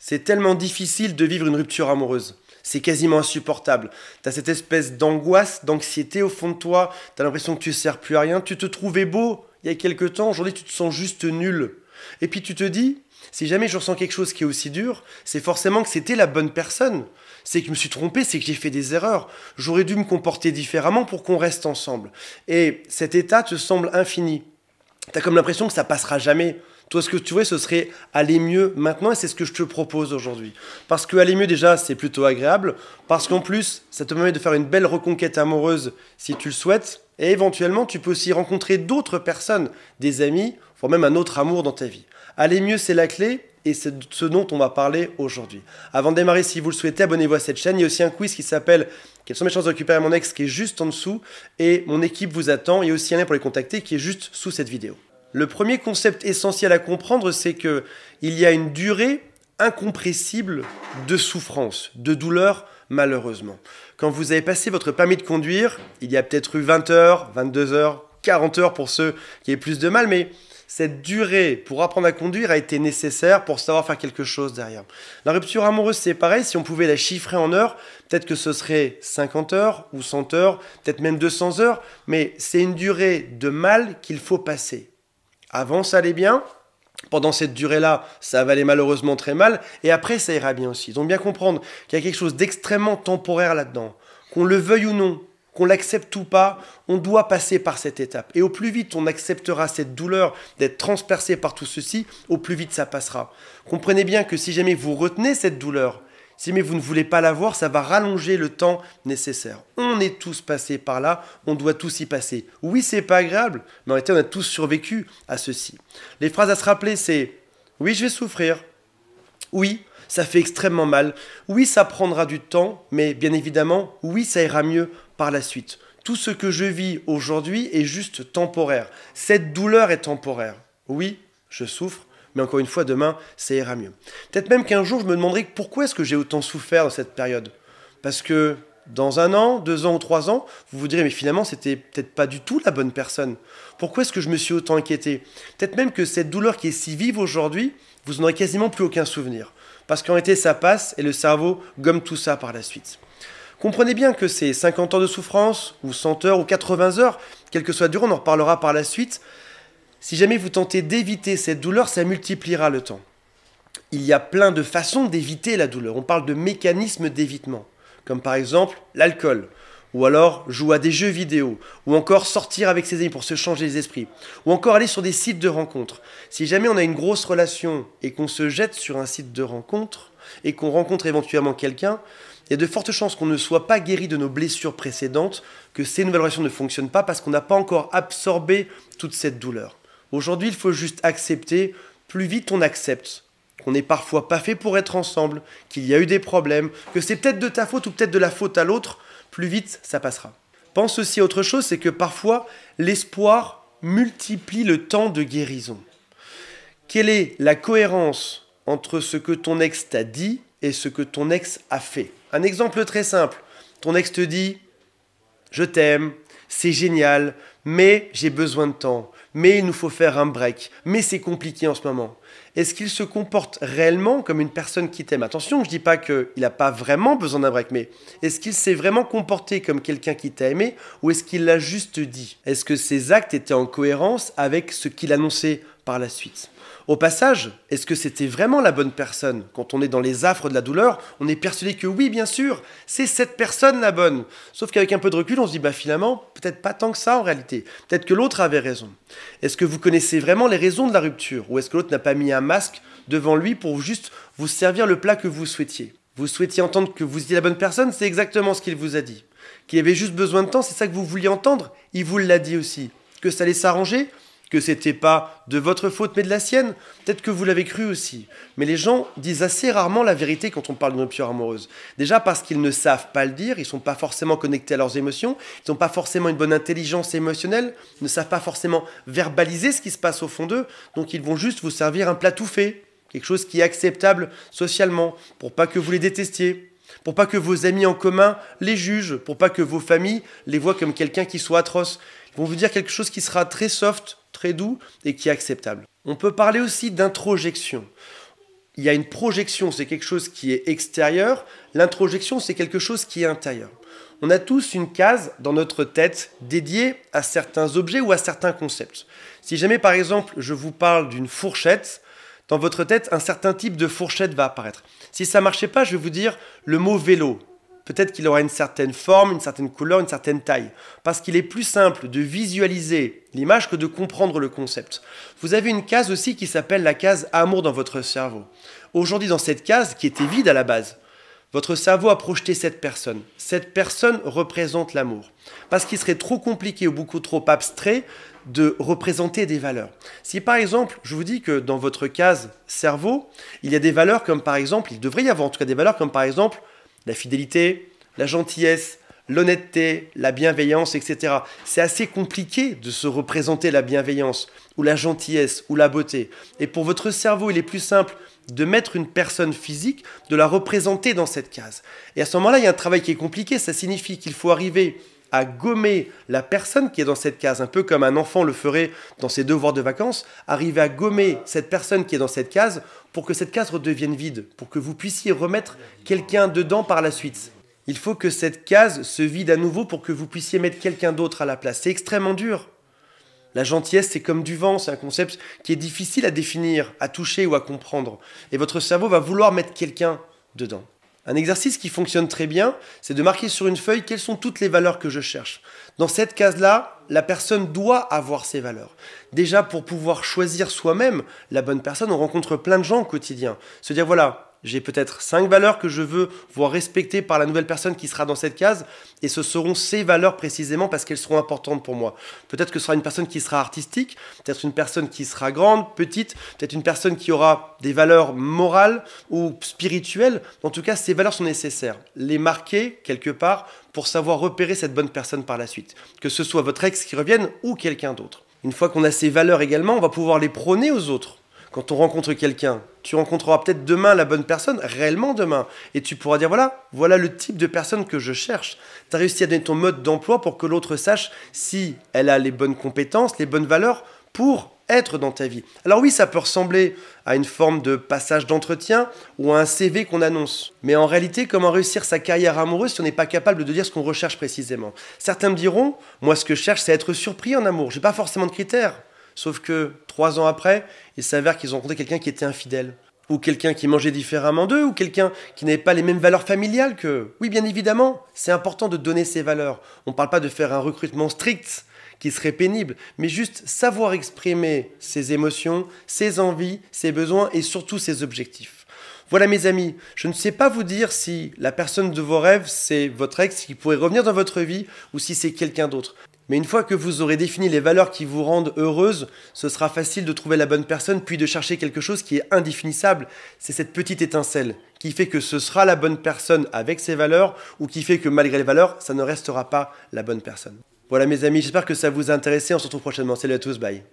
C'est tellement difficile de vivre une rupture amoureuse. C'est quasiment insupportable. Tu as cette espèce d'angoisse, d'anxiété au fond de toi. Tu as l'impression que tu ne sers plus à rien. Tu te trouvais beau il y a quelque temps. Aujourd'hui, tu te sens juste nul. Et puis tu te dis, si jamais je ressens quelque chose qui est aussi dur, c'est forcément que c'était la bonne personne. C'est que je me suis trompé, c'est que j'ai fait des erreurs. J'aurais dû me comporter différemment pour qu'on reste ensemble. Et cet état te semble infini. Tu as comme l'impression que ça passera jamais. Toi, ce que tu vois, ce serait aller mieux maintenant, et c'est ce que je te propose aujourd'hui. Parce que aller mieux, déjà, c'est plutôt agréable. Parce qu'en plus, ça te permet de faire une belle reconquête amoureuse si tu le souhaites. Et éventuellement, tu peux aussi rencontrer d'autres personnes, des amis, voire même un autre amour dans ta vie. Aller mieux, c'est la clé, et c'est ce dont on va parler aujourd'hui. Avant de démarrer, si vous le souhaitez, abonnez-vous à cette chaîne. Il y a aussi un quiz qui s'appelle « Quelles sont mes chances de récupérer mon ex ?» qui est juste en dessous. Et mon équipe vous attend. Il y a aussi un lien pour les contacter qui est juste sous cette vidéo. Le premier concept essentiel à comprendre, c'est qu'il y a une durée incompressible de souffrance, de douleur, malheureusement. Quand vous avez passé votre permis de conduire, il y a peut-être eu 20 heures, 22 heures, 40 heures pour ceux qui avaient plus de mal, mais cette durée pour apprendre à conduire a été nécessaire pour savoir faire quelque chose derrière. La rupture amoureuse, c'est pareil, si on pouvait la chiffrer en heures, peut-être que ce serait 50 heures ou 100 heures, peut-être même 200 heures, mais c'est une durée de mal qu'il faut passer. Avant, ça allait bien. Pendant cette durée-là, ça va aller malheureusement très mal. Et après, ça ira bien aussi. Donc bien comprendre qu'il y a quelque chose d'extrêmement temporaire là-dedans. Qu'on le veuille ou non, qu'on l'accepte ou pas, on doit passer par cette étape. Et au plus vite on acceptera cette douleur d'être transpercé par tout ceci, au plus vite ça passera. Comprenez bien que si jamais vous retenez cette douleur, si jamais vous ne voulez pas la voir, ça va rallonger le temps nécessaire. On est tous passés par là, on doit tous y passer. Oui, c'est pas agréable, mais en réalité, on a tous survécu à ceci. Les phrases à se rappeler, c'est « Oui, je vais souffrir. Oui, ça fait extrêmement mal. Oui, ça prendra du temps, mais bien évidemment, oui, ça ira mieux par la suite. Tout ce que je vis aujourd'hui est juste temporaire. Cette douleur est temporaire. Oui, je souffre. Mais encore une fois, demain, ça ira mieux. Peut-être même qu'un jour, je me demanderai pourquoi est-ce que j'ai autant souffert dans cette période. Parce que dans 1 an, 2 ans ou 3 ans, vous vous direz, mais finalement, c'était peut-être pas du tout la bonne personne. Pourquoi est-ce que je me suis autant inquiété? Peut-être même que cette douleur qui est si vive aujourd'hui, vous n'en aurez quasiment plus aucun souvenir. Parce qu'en réalité, ça passe et le cerveau gomme tout ça par la suite. Comprenez bien que c'est 50 heures de souffrance, ou 100 heures, ou 80 heures, quel que soit la durée, on en reparlera par la suite. Si jamais vous tentez d'éviter cette douleur, ça multipliera le temps. Il y a plein de façons d'éviter la douleur. On parle de mécanismes d'évitement, comme par exemple l'alcool, ou alors jouer à des jeux vidéo, ou encore sortir avec ses amis pour se changer les esprits, ou encore aller sur des sites de rencontres. Si jamais on a une grosse relation et qu'on se jette sur un site de rencontre, et qu'on rencontre éventuellement quelqu'un, il y a de fortes chances qu'on ne soit pas guéri de nos blessures précédentes, que ces nouvelles relations ne fonctionnent pas parce qu'on n'a pas encore absorbé toute cette douleur. Aujourd'hui, il faut juste accepter, plus vite on accepte, qu'on n'est parfois pas fait pour être ensemble, qu'il y a eu des problèmes, que c'est peut-être de ta faute ou peut-être de la faute à l'autre, plus vite ça passera. Pense aussi à autre chose, c'est que parfois l'espoir multiplie le temps de guérison. Quelle est la cohérence entre ce que ton ex t'a dit et ce que ton ex a fait? Un exemple très simple, ton ex te dit « Je t'aime ». C'est génial, mais j'ai besoin de temps, mais il nous faut faire un break, mais c'est compliqué en ce moment. Est-ce qu'il se comporte réellement comme une personne qui t'aime? Attention, je ne dis pas qu'il n'a pas vraiment besoin d'un break, mais est-ce qu'il s'est vraiment comporté comme quelqu'un qui t'a aimé ou est-ce qu'il l'a juste dit? Est-ce que ses actes étaient en cohérence avec ce qu'il annonçait par la suite? Au passage, est-ce que c'était vraiment la bonne personne? Quand on est dans les affres de la douleur, on est persuadé que oui, bien sûr, c'est cette personne la bonne. Sauf qu'avec un peu de recul, on se dit, finalement, peut-être pas tant que ça en réalité. Peut-être que l'autre avait raison. Est-ce que vous connaissez vraiment les raisons de la rupture? Ou est-ce que l'autre n'a pas mis un masque devant lui pour juste vous servir le plat que vous souhaitiez? Vous souhaitiez entendre que vous étiez la bonne personne? C'est exactement ce qu'il vous a dit. Qu'il avait juste besoin de temps, c'est ça que vous vouliez entendre? Il vous l'a dit aussi. Que ça allait s'arranger? Que c'était pas de votre faute mais de la sienne, peut-être que vous l'avez cru aussi. Mais les gens disent assez rarement la vérité quand on parle d'une rupture amoureuse. Déjà parce qu'ils ne savent pas le dire, ils sont pas forcément connectés à leurs émotions, ils n'ont pas forcément une bonne intelligence émotionnelle, ils ne savent pas forcément verbaliser ce qui se passe au fond d'eux, donc ils vont juste vous servir un plat tout fait, quelque chose qui est acceptable socialement, pour pas que vous les détestiez. Pour pas que vos amis en commun les jugent, pour pas que vos familles les voient comme quelqu'un qui soit atroce. Ils vont vous dire quelque chose qui sera très soft, très doux et qui est acceptable. On peut parler aussi d'introjection. il y a une projection, c'est quelque chose qui est extérieur. L'introjection, c'est quelque chose qui est intérieur. On a tous une case dans notre tête dédiée à certains objets ou à certains concepts. Si jamais, par exemple, je vous parle d'une fourchette, dans votre tête, un certain type de fourchette va apparaître. Si ça ne marchait pas, je vais vous dire le mot vélo. Peut-être qu'il aura une certaine forme, une certaine couleur, une certaine taille. Parce qu'il est plus simple de visualiser l'image que de comprendre le concept. Vous avez une case aussi qui s'appelle la case amour dans votre cerveau. Aujourd'hui, dans cette case, qui était vide à la base, votre cerveau a projeté cette personne. Cette personne représente l'amour. Parce qu'il serait trop compliqué ou beaucoup trop abstrait de représenter des valeurs. Si par exemple, je vous dis que dans votre case cerveau, il y a des valeurs comme par exemple, il devrait y avoir en tout cas des valeurs comme par exemple la fidélité, la gentillesse, l'honnêteté, la bienveillance, etc. C'est assez compliqué de se représenter la bienveillance ou la gentillesse ou la beauté. Et pour votre cerveau, il est plus simple de mettre une personne physique, de la représenter dans cette case. Et à ce moment-là, il y a un travail qui est compliqué. Ça signifie qu'il faut arriver à gommer la personne qui est dans cette case, un peu comme un enfant le ferait dans ses devoirs de vacances, arriver à gommer cette personne qui est dans cette case pour que cette case redevienne vide, pour que vous puissiez remettre quelqu'un dedans par la suite. Il faut que cette case se vide à nouveau pour que vous puissiez mettre quelqu'un d'autre à la place. C'est extrêmement dur. La gentillesse, c'est comme du vent, c'est un concept qui est difficile à définir, à toucher ou à comprendre. Et votre cerveau va vouloir mettre quelqu'un dedans. Un exercice qui fonctionne très bien, c'est de marquer sur une feuille quelles sont toutes les valeurs que je cherche. Dans cette case-là, la personne doit avoir ses valeurs. Déjà, pour pouvoir choisir soi-même la bonne personne, on rencontre plein de gens au quotidien. Se dire, voilà, j'ai peut-être 5 valeurs que je veux voir respectées par la nouvelle personne qui sera dans cette case, et ce seront ces valeurs précisément parce qu'elles seront importantes pour moi. Peut-être que ce sera une personne qui sera artistique, peut-être une personne qui sera grande, petite, peut-être une personne qui aura des valeurs morales ou spirituelles. En tout cas, ces valeurs sont nécessaires. Les marquer quelque part pour savoir repérer cette bonne personne par la suite. Que ce soit votre ex qui revienne ou quelqu'un d'autre. Une fois qu'on a ces valeurs également, on va pouvoir les prôner aux autres. Quand on rencontre quelqu'un, tu rencontreras peut-être demain la bonne personne, réellement demain. Et tu pourras dire, voilà le type de personne que je cherche. Tu as réussi à donner ton mode d'emploi pour que l'autre sache si elle a les bonnes compétences, les bonnes valeurs pour être dans ta vie. Alors oui, ça peut ressembler à une forme de passage d'entretien ou à un CV qu'on annonce. Mais en réalité, comment réussir sa carrière amoureuse si on n'est pas capable de dire ce qu'on recherche précisément? Certains me diront, moi ce que je cherche, c'est être surpris en amour. Je n'ai pas forcément de critères. Sauf que 3 ans après, il s'avère qu'ils ont rencontré quelqu'un qui était infidèle. Ou quelqu'un qui mangeait différemment d'eux, ou quelqu'un qui n'avait pas les mêmes valeurs familiales qu'eux. Oui, bien évidemment, c'est important de donner ses valeurs. On ne parle pas de faire un recrutement strict qui serait pénible, mais juste savoir exprimer ses émotions, ses envies, ses besoins et surtout ses objectifs. Voilà mes amis, je ne sais pas vous dire si la personne de vos rêves, c'est votre ex qui pourrait revenir dans votre vie ou si c'est quelqu'un d'autre. Mais une fois que vous aurez défini les valeurs qui vous rendent heureuse, ce sera facile de trouver la bonne personne, puis de chercher quelque chose qui est indéfinissable. C'est cette petite étincelle qui fait que ce sera la bonne personne avec ses valeurs, ou qui fait que malgré les valeurs, ça ne restera pas la bonne personne. Voilà mes amis, j'espère que ça vous a intéressé. On se retrouve prochainement. Salut à tous, bye.